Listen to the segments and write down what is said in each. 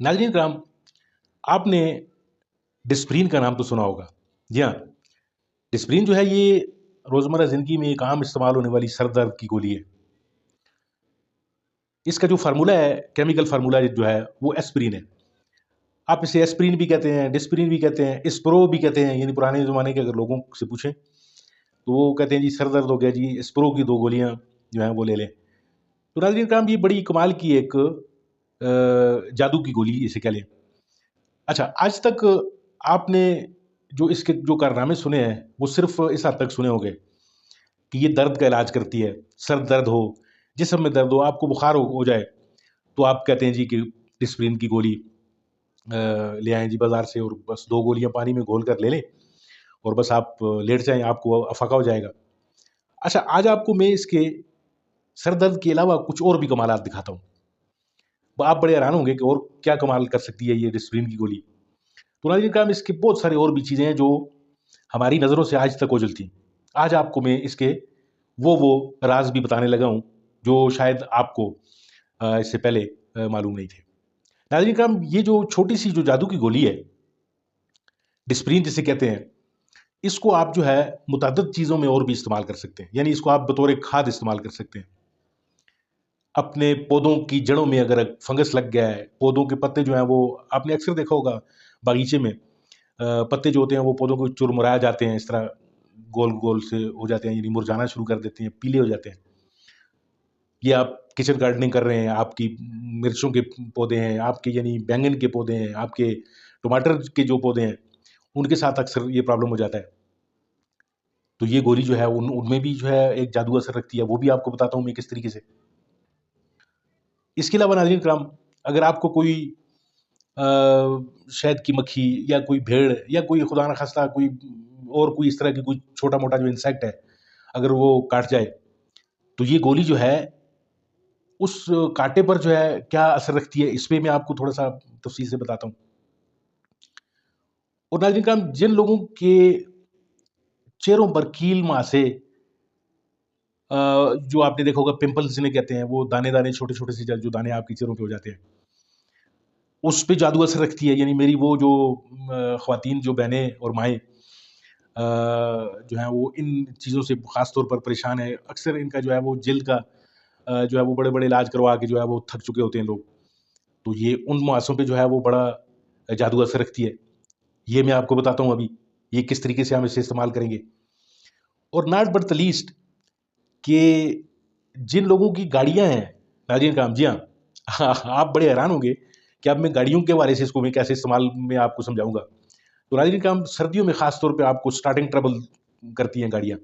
नाज़रीन कराम, आपने डिस्प्रिन का नाम तो सुना होगा। जी हाँ, डिस्प्रिन जो है ये रोज़मर्रा ज़िंदगी में एक आम इस्तेमाल होने वाली सर दर्द की गोली है। इसका जो फ़ॉर्मूला है, केमिकल फ़ॉर्मूला जो है, वो एस्पिरिन है। आप इसे एस्पिरिन भी कहते हैं, डिस्प्रिन भी कहते हैं, स्प्रो भी कहते हैं, यानी पुराने ज़माने के अगर लोगों से पूछें, तो वो कहते हैं जी सर दर्द हो गया जी, स्प्रो की 2 गोलियाँ जो हैं वो ले लें। तो नाज़रीन कराम, ये बड़ी कमाल की एक जादू की गोली इसे कह लें। अच्छा, आज तक आपने जो इसके जो कारनामे सुने हैं, वो सिर्फ़ इस हद तक सुने होंगे कि ये दर्द का इलाज करती है। सर दर्द हो, जिस्म में दर्द हो, आपको बुखार हो जाए, तो आप कहते हैं जी कि डिस्प्रिन की गोली ले आएँ जी बाज़ार से और बस 2 गोलियाँ पानी में घोल कर ले लें और बस आप लेट जाएँ, आपको अफ़ाक़ा हो जाएगा। अच्छा, आज आपको मैं इसके सर दर्द के अलावा कुछ और भी कमालात दिखाता हूँ। आप बड़े हैरान होंगे कि और क्या कमाल कर सकती है ये डिस्प्रिन की गोली। तो नाज़रीन कराम, इसके बहुत सारे और भी चीज़ें हैं जो हमारी नज़रों से आज तक ओझल थी। आज आपको मैं इसके वो राज़ भी बताने लगा हूँ, जो शायद आपको इससे पहले मालूम नहीं थे। नाज़रीन कराम, ये जो छोटी-सी जो जादू की गोली है, डिस्प्रिन जिसे कहते हैं, इसको आप जो है मुतअद्दिद चीज़ों में और भी इस्तेमाल कर सकते हैं। यानी इसको आप बतौर एक खाद इस्तेमाल कर सकते हैं। अपने पौधों की जड़ों में अगर फंगस लग गया है, पौधों के पत्ते जो हैं वो आपने अक्सर देखा होगा बागीचे में पत्ते जो होते हैं वो पौधों को चुरमुराया जाते हैं, इस तरह गोल-गोल से हो जाते हैं, यानी मुरझाना शुरू कर देते हैं, पीले हो जाते हैं। ये आप किचन गार्डनिंग कर रहे हैं, आपकी मिर्चों के पौधे हैं, आपके यानी बैंगन के पौधे हैं, आपके टमाटर के जो पौधे हैं, उनके साथ अक्सर ये प्रॉब्लम हो जाता है। तो ये गोली जो है उनमें भी जो है एक जादू असर रखती है, वो भी आपको बताता हूँ मैं किस तरीके से। इसके अलावा नाज़रीन किराम, अगर आपको कोई अ, शहद की मक्खी या कोई भेड़ या कोई खुदा न खास्ता कोई और कोई इस तरह की कोई छोटा-मोटा जो इंसेक्ट है, अगर वो काट जाए, तो ये गोली जो है उस काँटे पर जो है क्या असर रखती है, इस पे मैं आपको थोड़ा-सा तफ़सील से बताता हूँ। और नाज़रीन किराम, जिन लोगों के चेहरों पर कील मुहासे जो आपने देखा होगा पिंपल्स जिन्हें कहते हैं, वो दाने-दाने छोटे-छोटे से जो दाने आपके चेहरों पे हो जाते हैं, उस पे जादू असर रखती है। यानी मेरी वो जो ख़वातीन जो बहनें और माएँ जो हैं वो इन चीज़ों से ख़ास तौर पर परेशान हैं। अक्सर इनका जो है वो जिल्द का जो है वो बड़े-बड़े इलाज करवा के जो है वो थक चुके होते हैं लोग। तो ये उन मुहासों पे जो है वो बड़ा जादू असर रखती है। ये मैं आपको बताता हूँ अभी, ये किस तरीके से हम इसे इस्तेमाल करेंगे। और नॉट बट द लीस्ट कि जिन लोगों की गाड़ियाँ हैं, नाज़रीन कराम, जी हाँ, आप बड़े हैरान होंगे कि अब मैं गाड़ियों के हवाले से इसको मैं कैसे इस्तेमाल में आपको समझाऊँगा। तो नाज़रीन कराम, सर्दियों में ख़ास तौर पे आपको स्टार्टिंग ट्रबल करती हैं गाड़ियाँ।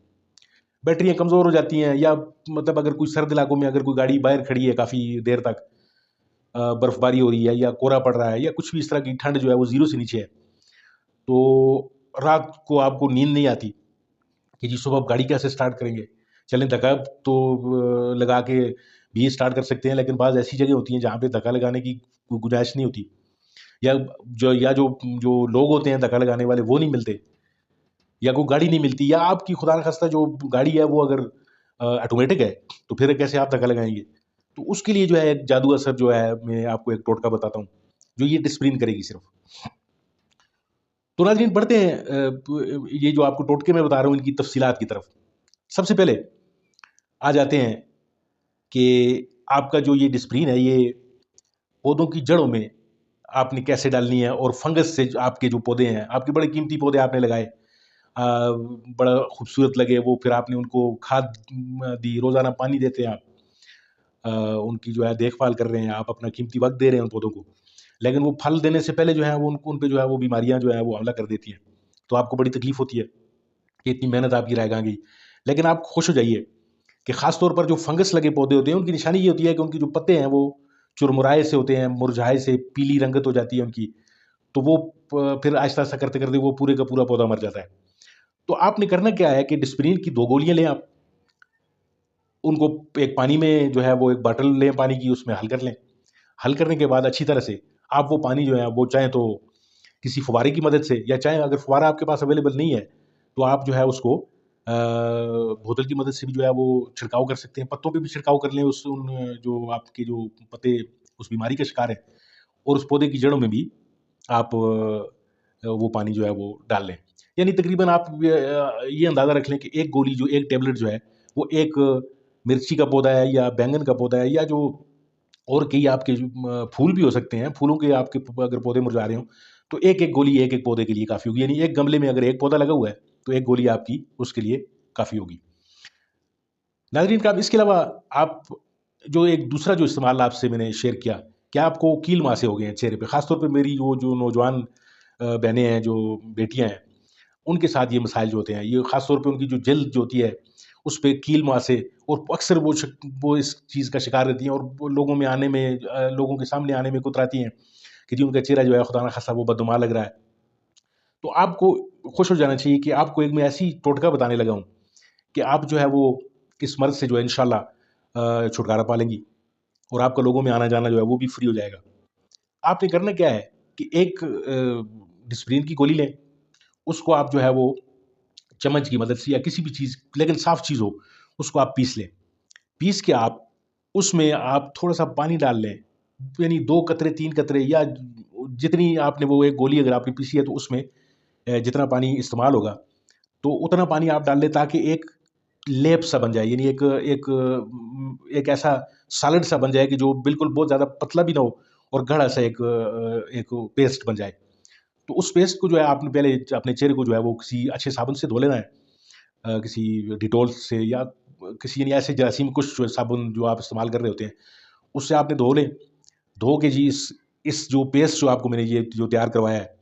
बैटरियाँ कमज़ोर हो जाती हैं या मतलब अगर कोई सर्द इलाकों में अगर कोई गाड़ी बाहर खड़ी है काफ़ी देर तक बर्फ़बारी हो रही है या कोहरा पड़ रहा है या कुछ भी इस तरह की ठंड जो है वो 0 से नीचे है, तो रात को आपको नींद नहीं आती कि जी सुबह आप गाड़ी कैसे स्टार्ट करेंगे? चलें धक्का तो लगा के भी स्टार्ट कर सकते हैं, लेकिन बाज़ ऐसी जगह होती हैं जहाँ पे धक्का लगाने की गुंजाइश नहीं होती या जो जो लोग होते हैं धक्का लगाने वाले वो नहीं मिलते या कोई गाड़ी नहीं मिलती या आपकी खुदा न खास्ता जो गाड़ी है वो अगर ऑटोमेटिक है, तो फिर कैसे आप धक्का लगाएँगे? तो उसके लिए जो है एक जादू असर जो है मैं आपको एक टोटका बताता हूँ, जो ये डिस्प्रिन करेगी सिर्फ़। तो नाज़रीन बढ़ते हैं ये जो आपको टोटके मैं बता रहा हूँ इनकी तफ़सीलात की तरफ। सबसे पहले आ जाते हैं कि आपका जो ये डिस्प्रिन है ये पौधों की जड़ों में आपने कैसे डालनी है और फंगस से जो आपके जो पौधे हैं, आपके बड़े कीमती पौधे आपने लगाए बड़ा खूबसूरत लगे वो फिर आपने उनको खाद दी, रोज़ाना पानी देते हैं आप। उनकी जो है देखभाल कर रहे हैं, आप अपना कीमती वक़्त दे रहे हैं उन पौधों को। लेकिन वो फल देने से पहले जो है वो उनको उन पे जो है वो बीमारियाँ जो है वो हमला कर देती हैं। तो आपको बड़ी तकलीफ़ होती है कि इतनी मेहनत आपकी रह गई। लेकिन आप खुश हो जाइए कि ख़ास तौर पर जो फंगस लगे पौधे होते हैं, उनकी निशानी ये होती है कि उनके जो पत्ते हैं वो चुरमुराए से होते हैं, मुरझाए से पीली रंगत हो जाती है उनकी। तो वो फिर आहिस्ता-आहिस्ता करते-करते वो पूरे का पूरा पौधा मर जाता है। तो आपने करना क्या है कि डिस्परीन की 2 गोलियाँ लें आप, उनको एक पानी में जो है वो एक बॉटल लें पानी की, उसमें हल कर लें। हल करने के बाद अच्छी तरह से आप वो पानी जो है वो चाहें तो किसी फुव्वारे की मदद से या चाहे अगर फुव्वारा आपके पास अवेलेबल नहीं है, तो आप जो है उसको बोतल की मदद से भी जो है वो छिड़काव कर सकते हैं। पत्तों पे भी छिड़काव कर लें उस उन जो आपके जो पत्ते उस बीमारी का शिकार हैं, और उस पौधे की जड़ों में भी आप वो पानी जो है वो डाल लें। यानी तकरीबन आप ये अंदाज़ा रख लें कि एक गोली जो एक टैबलेट जो है वो एक मिर्ची का पौधा है या बैंगन का पौधा है, या जो और कई आपके जो फूल भी हो सकते हैं, फूलों के आपके अगर पौधे मुरझा रहे हों, तो एक-एक गोली एक-एक पौधे के लिए काफ़ी होगी। यानी एक गमले में अगर एक पौधा लगा हुआ है, तो एक गोली आपकी उसके लिए काफ़ी होगी। नाज़रीन किराम, इसके अलावा आप जो एक दूसरा जो इस्तेमाल आपसे मैंने शेयर किया, क्या आपको कील मुहासे हो गए हैं चेहरे पे? ख़ास तौर पे मेरी वो जो नौजवान बहनें हैं, जो बेटियाँ हैं, उनके साथ ये मसाइल जो होते हैं, ये ख़ास तौर पे उनकी जो जल्द जो होती है, उस पे कील मुहासे, और अक्सर वो इस चीज़ का शिकार रहती हैं, और वो लोगों में आने में लोगों के सामने आने में कतराती हैं कि जी उनका चेहरा जो है खुदा ना ख़ास्ता वो बदनुमा लग रहा है। तो आपको खुश हो जाना चाहिए कि आपको एक मैं ऐसी टोटका बताने लगा हूँ कि आप जो है वो इस मर्ज़ से जो है इंशाल्लाह छुटकारा पा लेंगी, और आपका लोगों में आना-जाना जो है वो भी फ्री हो जाएगा। आपने करना क्या है कि एक डिस्प्रिन की गोली लें, उसको आप जो है वो चम्मच की मदद से या किसी भी चीज़, लेकिन साफ़ चीज़ हो, उसको आप पीस लें। पीस के आप उसमें आप थोड़ा-सा पानी डाल लें, यानी 2 कतरे 3 कतरे, या जितनी आपने वो एक गोली अगर आपने पीसी है तो उसमें जितना पानी इस्तेमाल होगा, तो उतना पानी आप डाल लें ताकि एक लेप सा बन जाए, यानी एक ऐसा सॉलिड सा बन जाए कि जो बिल्कुल बहुत ज़्यादा पतला भी ना हो और गाढ़ा सा एक पेस्ट बन जाए। तो उस पेस्ट को जो है आपने पहले अपने चेहरे को जो है वो किसी अच्छे साबुन से धो लेना है, किसी डिटॉल से, या किसी यानी ऐसे जरासीम कुछ जो साबुन जो आप इस्तेमाल कर रहे होते हैं, उससे आपने धो लें। धो के जी इस जो पेस्ट जो आपको मैंने ये जो तैयार करवाया है,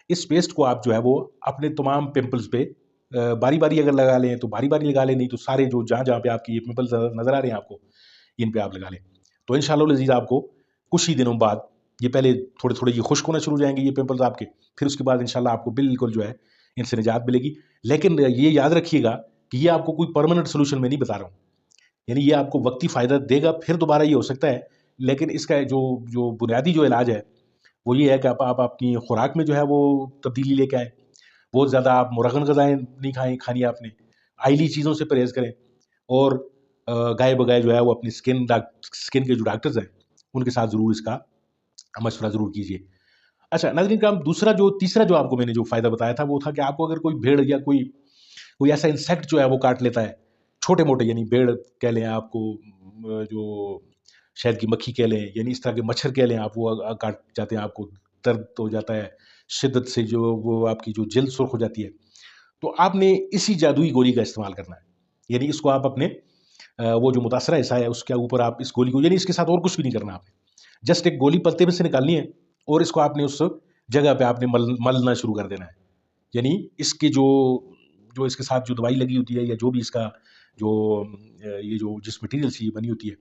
इस पेस्ट को आप जो है वो अपने तमाम पिंपल्स पे बारी-बारी अगर लगा लें तो बारी-बारी लगा लें, नहीं तो सारे जो जहाँ-जहाँ पे आपकी ये पिंपल्स नज़र आ रहे हैं आपको, इन पे आप लगा लें। तो इंशाअल्लाह अज़ीज़ आपको कुछ ही दिनों बाद ये पहले थोड़े-थोड़े ये खुश्क होना शुरू हो जाएँगे ये पिंपल्स आपके, फिर उसके बाद इंशाअल्लाह आपको बिल्कुल जो है इनसे निजात मिलेगी। लेकिन ये याद रखिएगा कि ये आपको कोई परमानेंट सॉल्यूशन मैं नहीं बता रहा हूँ। यानी ये आपको वक़्ती फ़ायदा देगा, फिर दोबारा ये हो सकता है, लेकिन इसका जो जो बुनियादी जो इलाज है, वो ये है कि आप अपनी खुराक में जो है वो तब्दीली लेके आएँ। बहुत ज़्यादा आप मुरगन ग़िज़ाएँ नहीं खानी है आपने, ऑयली चीज़ों से परहेज़ करें, और गाए-बगाए जो है वो अपनी स्किन के जो डॉक्टर्स हैं, उनके साथ ज़रूर इसका मशवरा ज़रूर कीजिए। अच्छा नाज़रीन किराम, तीसरा जो आपको मैंने जो फ़ायदा बताया था, वो था कि आपको अगर कोई भेड़ या कोई कोई ऐसा इंसेक्ट जो है वो काट लेता है, छोटे-मोटे, यानी भेड़ कह लें आपको, जो शहद की मक्खी कह लें, यानी इस तरह के मच्छर कह लें आप, वो काट जाते हैं, आपको दर्द हो जाता है, शिद्दत से जो वो आपकी जो जल्द सुर्ख हो जाती है, तो आपने इसी जादुई गोली का इस्तेमाल करना है। यानी इसको आप अपने वो जो मुतासरा हिस्सा है उसके ऊपर आप इस गोली को, यानी इसके साथ और कुछ भी नहीं करना आपने। जस्ट एक गोली पत्ते में से निकालनी है, और इसको आपने उस जगह पे आपने मलना शुरू कर देना है। यानी इसके जो जो इसके साथ जो दवाई लगी होती है, या जो भी इसका जो ये जो जिस मटेरियल से ये बनी होती है,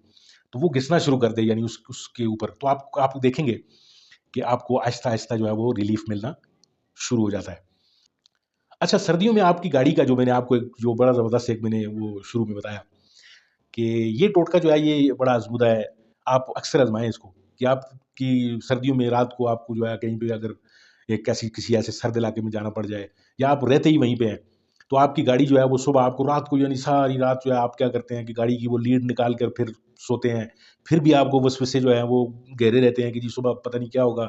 तो वो घिसना शुरू कर दे, यानी उसके ऊपर, तो आप देखेंगे कि आपको आहिस्ता-आहिस्ता जो है वो रिलीफ़ मिलना शुरू हो जाता है। अच्छा, सर्दियों में आपकी गाड़ी का जो मैंने आपको एक जो बड़ा ज़बरदस्त एक मैंने वो शुरू में बताया कि ये टोटका जो है ये बड़ा आज़मूदा है। आप अक्सर आज़माएँ इसको, कि आपकी सर्दियों में रात को आपको जो है कहीं पे अगर एक ऐसी किसी ऐसे सर्द इलाके में जाना पड़ जाए, या आप रहते ही वहीं पे हैं, तो आपकी गाड़ी जो है वो सुबह आपको रात को, यानी सारी रात जो है आप क्या करते हैं कि गाड़ी की वो लीड निकाल कर फिर सोते हैं। फिर भी आपको वसवसे जो हैं वो घेरे रहते हैं कि जी सुबह पता नहीं क्या होगा,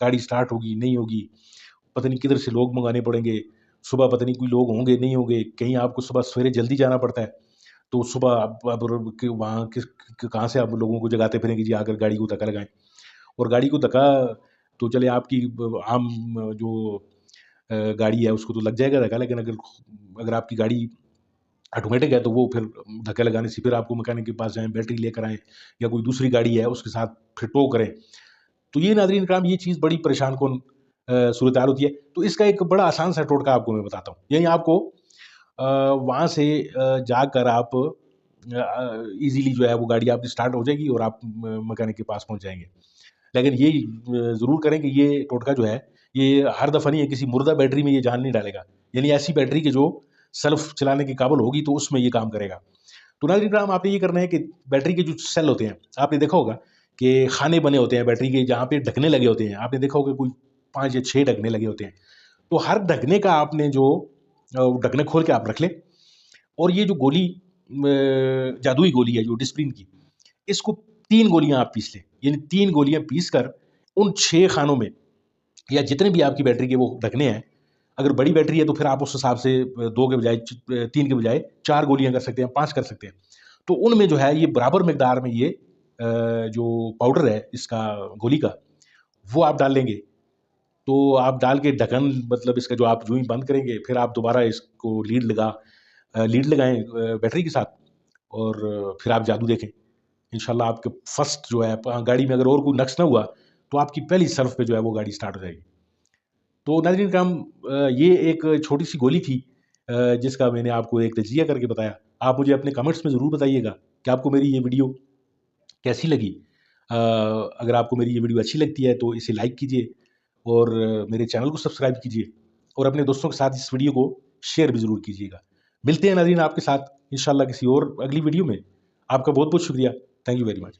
गाड़ी स्टार्ट होगी, नहीं होगी, पता नहीं किधर से लोग मँगाने पड़ेंगे, सुबह पता नहीं कोई लोग होंगे, नहीं होंगे, कहीं आपको सुबह सवेरे जल्दी जाना पड़ता है। तो सुबह आप कि वहाँ कहाँ से आप लोगों को जगाते फिरें कि जी आकर गाड़ी को धक्का लगाएँ। और गाड़ी को धक्का तो चले आपकी आम जो गाड़ी है उसको तो लग जाएगा धक्का, लेकिन अगर अगर आपकी गाड़ी ऑटोमेटिक है तो वो फिर धक्का लगाने से फिर आपको मैकेनिक के पास जाएँ, बैटरी लेकर आएँ, या कोई दूसरी गाड़ी है उसके साथ फिर टो करें। तो ये नाज़रीन इकराम, ये चीज़ बड़ी परेशान कुन सूरत-हाल होती है। तो इसका एक बड़ा आसान सा टोटका आपको मैं बताता हूँ। यानी आपको वहाँ से जाकर आप ईज़िली जो है वो गाड़ी आपकी स्टार्ट हो जाएगी, और आप मैकेनिक के पास पहुँच जाएँगे। लेकिन ये ज़रूर करें कि ये टोटका जो है, ये हर दफ़ा नहीं है, किसी मुर्दा बैटरी में ये जान नहीं डालेगा। यानी ऐसी बैटरी कि जो सेल्फ चलाने के काबिल होगी, तो उसमें ये काम करेगा। तो नाज़रीन इकराम, आपने ये करना है कि बैटरी के जो सेल होते हैं, आपने देखा होगा कि खाने बने होते हैं बैटरी के, जहाँ पे ढकने लगे होते हैं। आपने देखा होगा कोई 5 या 6 ढकने लगे होते हैं। तो हर ढकने का आपने जो ढकने खोल के आप रख लें, और ये जो गोली जादुई गोली है जो डिस्प्रिन की, इसको 3 गोलियाँ आप पीस लें। यानी 3 गोलियाँ पीस कर उन 6 खानों में या जितने भी आपकी बैटरी के वो ढकने हैं, अगर बड़ी बैटरी है तो फिर आप उस हिसाब से 2 के बजाय 3 के बजाय 4 गोलियाँ कर सकते हैं, 5 कर सकते हैं। तो उनमें जो है ये बराबर मिकदार में ये जो पाउडर है इसका गोली का, वो आप डाल लेंगे। तो आप डाल के ढक्कन मतलब इसका जो आप यूँ ही बंद करेंगे, फिर आप दोबारा इसको लीड लगाएँ बैटरी के साथ और फिर आप जादू देखें। इंशाल्लाह आपके फर्स्ट जो है गाड़ी में अगर और कोई नक्स ना हुआ, तो आपकी पहली सर्व पे जो है वो गाड़ी स्टार्ट हो जाएगी। तो नाज़रीन किराम ये एक छोटी-सी गोली थी जिसका मैंने आपको एक तजिया करके बताया। आप मुझे अपने कमेंट्स में ज़रूर बताइएगा कि आपको मेरी ये वीडियो कैसी लगी। अगर आपको मेरी ये वीडियो अच्छी लगती है तो इसे लाइक कीजिए और मेरे चैनल को सब्सक्राइब कीजिए और अपने दोस्तों के साथ इस वीडियो को शेयर भी ज़रूर कीजिएगा। मिलते हैं नाज़रीन आपके साथ इंशाल्लाह किसी और अगली वीडियो में। आपका बहुत-बहुत शुक्रिया। Thank you very much.